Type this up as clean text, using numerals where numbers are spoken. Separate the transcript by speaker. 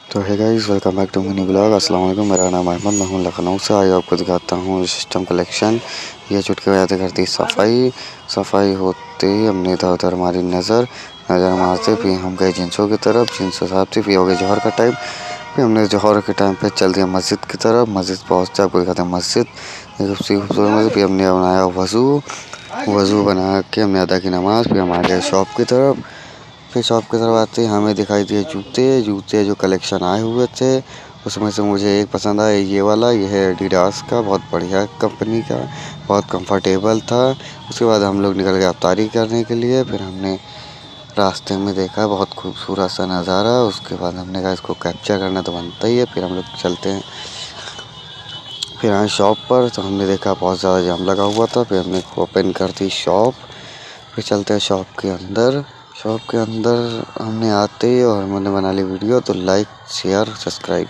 Speaker 1: तो है guys, welcome back to mini blog. अस्सलाम वालेकुम, मेरा नाम अहमद, मैं हूँ लखनऊ से। आज आपको दिखाता हूँ सिस्टम कलेक्शन। ये चुटकी बजाते करती सफाई होते ही हमने इधर उधर हमारी नज़र मारते, फिर हम गए जिनसों की तरफ, जिनसों साहब से फिर हो गए जौहर का टाइम। फिर हमने जौहर के टाइम पे चल दिया मस्जिद की तरफ। मस्जिद पहुँचते आपको दिखाते हैं मस्जिद, खूबसूरत मस्जिद। फिर हमने बनाया वज़ू बना के हमने अदा की नमाज़। फिर हम आ गए शॉप की तरफ। फिर शॉप की तरफ आते ही हमें दिखाई दिए जूते जो कलेक्शन आए हुए थे। उसमें से मुझे एक पसंद आया, ये वाला। ये है एडिडास का, बहुत बढ़िया कंपनी का, बहुत कंफर्टेबल था। उसके बाद हम लोग निकल गए अफ्तारी करने के लिए। फिर हमने रास्ते में देखा बहुत खूबसूरत सा नज़ारा। उसके बाद हमने कहा इसको कैप्चर करना तो बनता ही है। फिर हम लोग चलते हैं। फिर आए शॉप पर तो हमने देखा बहुत ज़्यादा जाम लगा हुआ था। फिर हमने ओपन कर दी शॉप। फिर चलते हैं शॉप के अंदर। शॉप के अंदर हमने आते ही और हमने बना ली वीडियो, तो लाइक शेयर सब्सक्राइब।